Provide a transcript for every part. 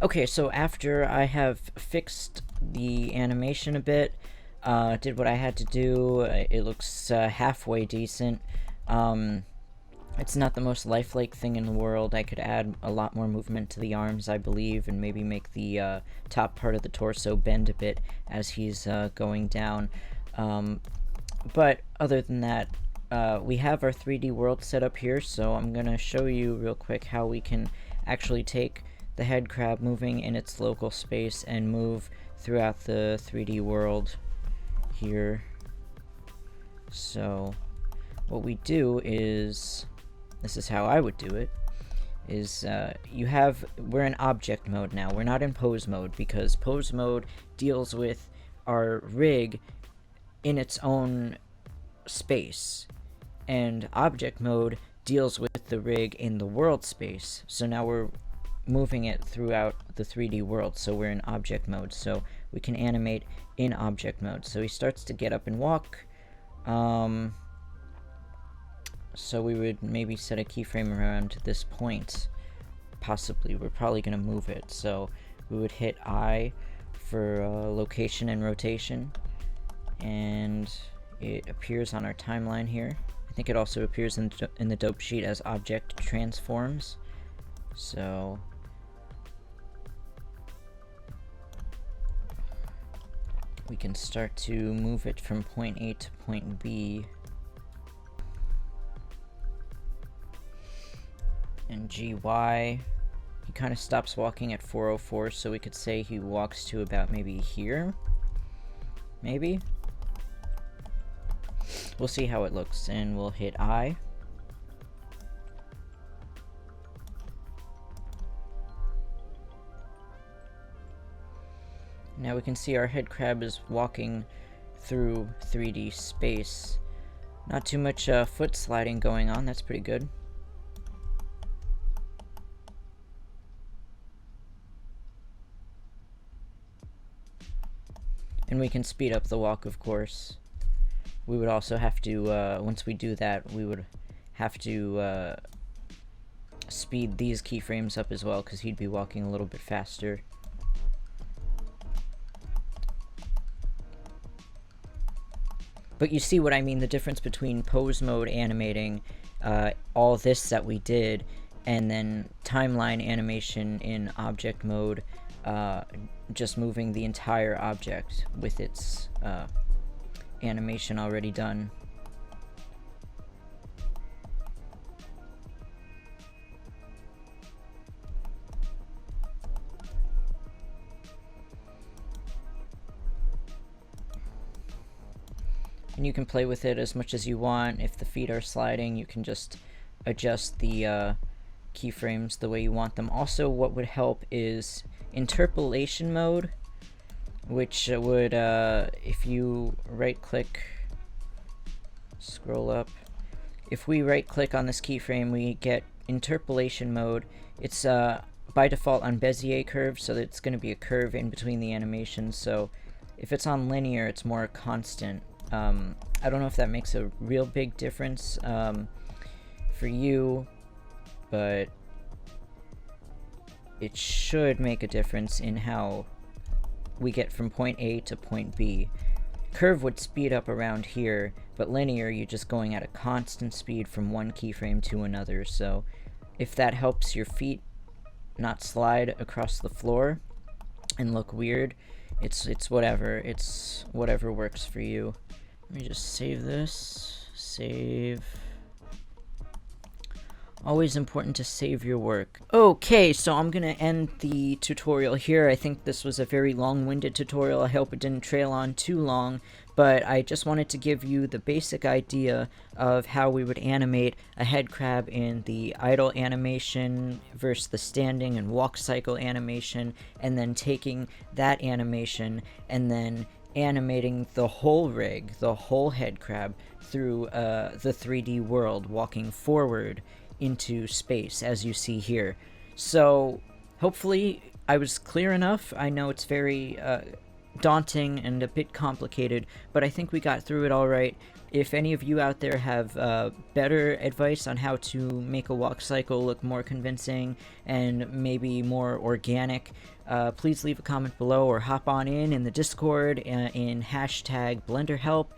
Okay, so after I have fixed the animation a bit, did what I had to do, it looks halfway decent. Um, it's not the most lifelike thing in the world. I could add a lot more movement to the arms, I believe, and maybe make the top part of the torso bend a bit as he's going down. Um, but other than that, we have our 3D world set up here, so I'm going to show you real quick how we can actually take the head crab moving in its local space and move throughout the 3D world here. So what we do is, this is how I would do it, is we're in object mode now. We're not in pose mode, because pose mode deals with our rig in its own space, and object mode deals with the rig in the world space. So now we're moving it throughout the 3D world, so we're in object mode, so we can animate in object mode. So he starts to get up and walk. So we would maybe set a keyframe around this point. Possibly. We're probably going to move it, so we would hit I for location and rotation, and it appears on our timeline here. I think it also appears in the dope sheet as object transforms. So we can start to move it from point A to point B. And GY, he kind of stops walking at 404, so we could say he walks to about maybe here? Maybe? We'll see how it looks, and we'll hit I. Now we can see our head crab is walking through 3D space. Not too much foot sliding going on, that's pretty good. And we can speed up the walk, of course. We would also have to, once we do that, we would have to speed these keyframes up as well, because he'd be walking a little bit faster. But you see what I mean, the difference between pose mode animating all this that we did, and then timeline animation in object mode, just moving the entire object with its animation already done. And you can play with it as much as you want. If the feet are sliding, you can just adjust the keyframes the way you want them. Also, what would help is interpolation mode, which would, if you right-click, scroll up, if we right-click on this keyframe, we get interpolation mode. It's by default on Bezier curve, so that it's going to be a curve in between the animations. So if it's on linear, it's more constant. I don't know if that makes a real big difference for you, but it should make a difference in how we get from point A to point B. Curve would speed up around here, but linear, you're just going at a constant speed from one keyframe to another. So if that helps your feet not slide across the floor and look weird, it's whatever. It's whatever works for you. Let me just save this. Save. Always important to save your work. Okay, so I'm gonna end the tutorial here. I think this was a very long-winded tutorial. I hope it didn't trail on too long, but I just wanted to give you the basic idea of how we would animate a head crab in the idle animation versus the standing and walk cycle animation, and then taking that animation and then animating the whole rig, the whole head crab, through the 3D world, walking forward into space, as you see here. So hopefully I was clear enough. I know it's very daunting and a bit complicated, but I think we got through it all right. If any of you out there have better advice on how to make a walk cycle look more convincing and maybe more organic, please leave a comment below or hop on in the Discord in hashtag BlenderHelp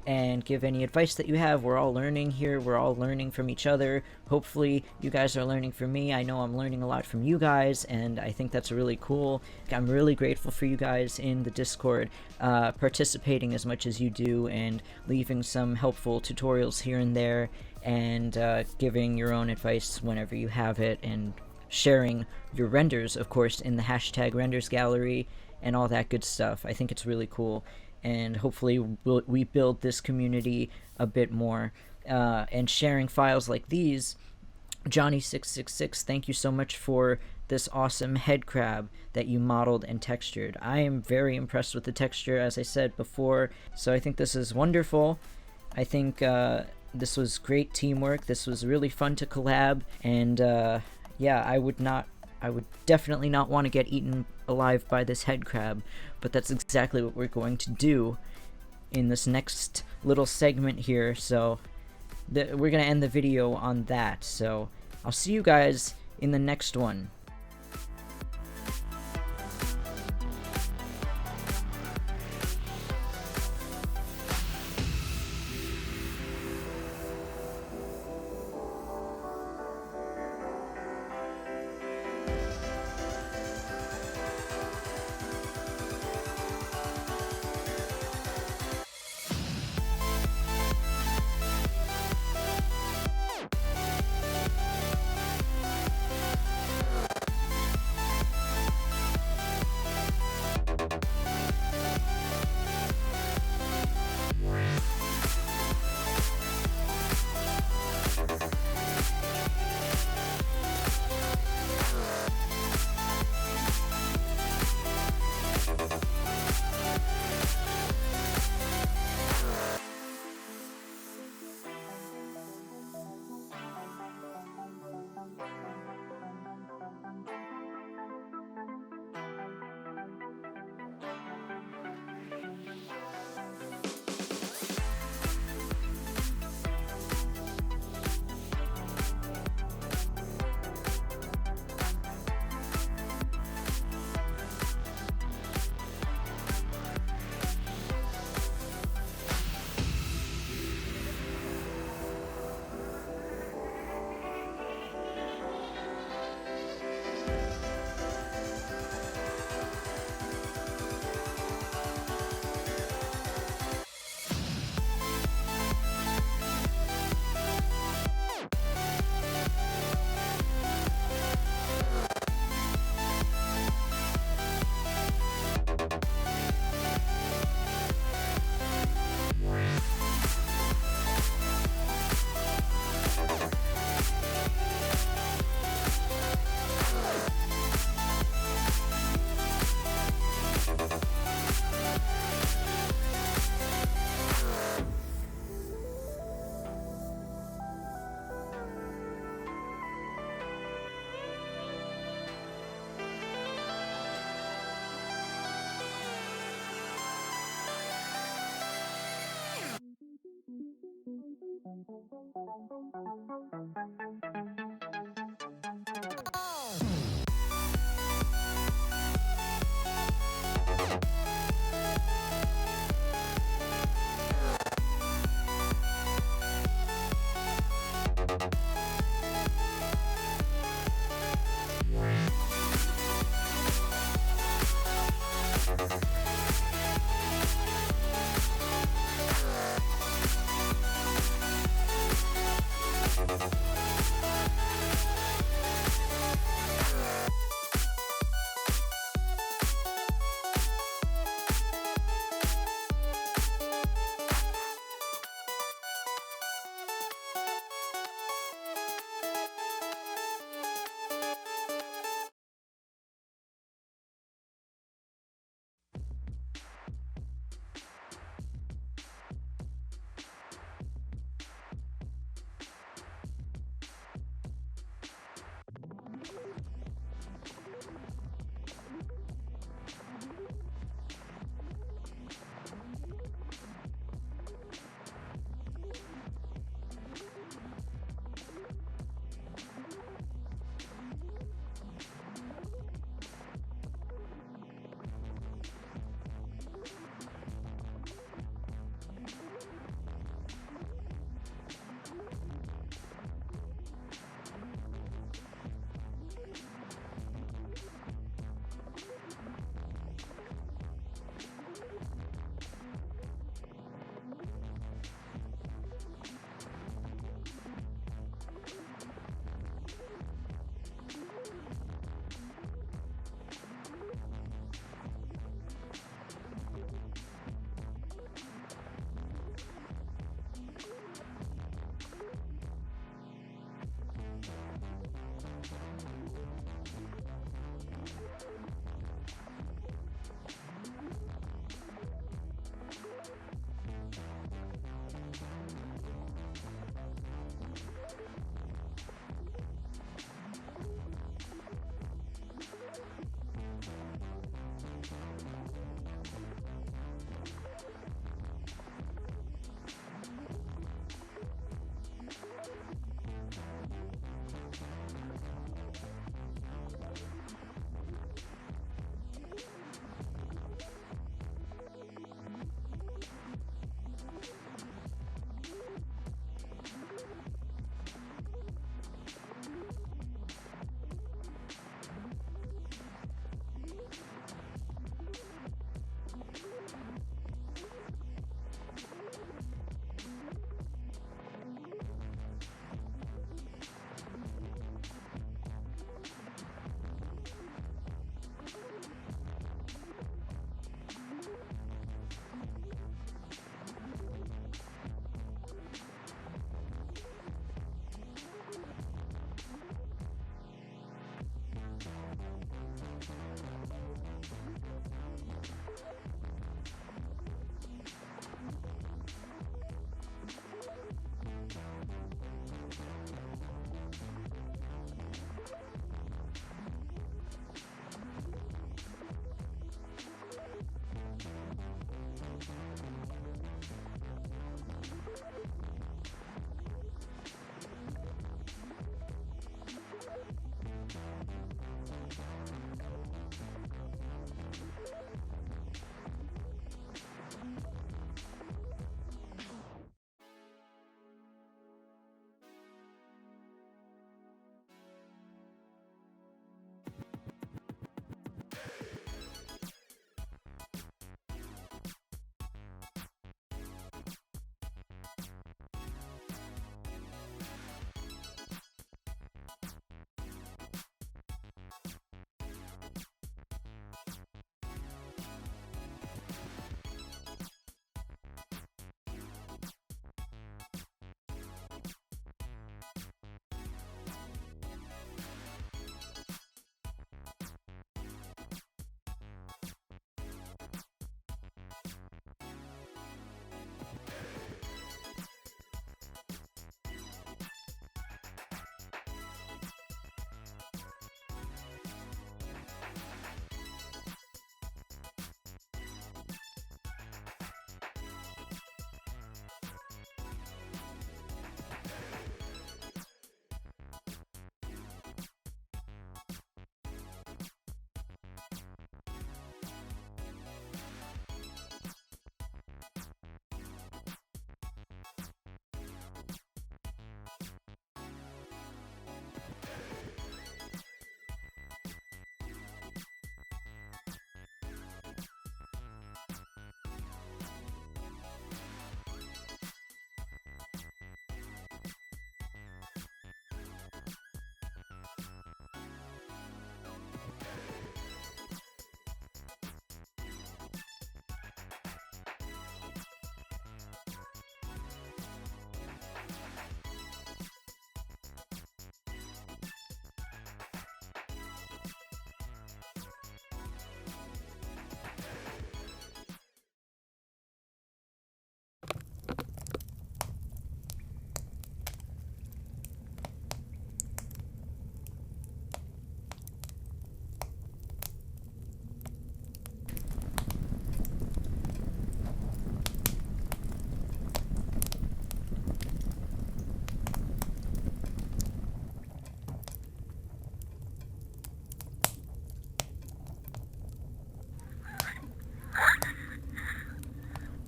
and give any advice that you have. We're all learning here. We're all learning from each other. Hopefully you guys are learning from me. I know I'm learning a lot from you guys, and I think that's really cool. I'm really grateful for you guys in the Discord participating as much as you do and leaving some helpful tutorials here and there, and giving your own advice whenever you have it, and sharing your renders, of course, in the hashtag renders gallery and all that good stuff. I think it's really cool, and hopefully we build this community a bit more. And sharing files like these, Johnny666, thank you so much for this awesome head crab that you modeled and textured. I am very impressed with the texture, as I said before, so I think this is wonderful. I think this was great teamwork. This was really fun to collab, and yeah, I would definitely not want to get eaten alive by this head crab, but that's exactly what we're going to do in this next little segment here. So we're gonna end the video on that, so I'll see you guys in the next one.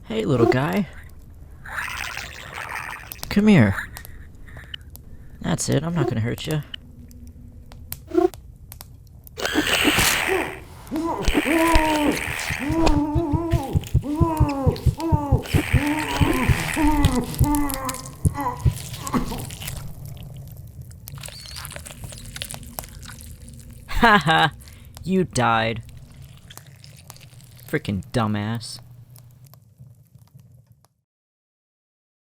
Hey, little guy. Come here. That's it, I'm not gonna hurt you. Haha, you died. Freaking dumbass.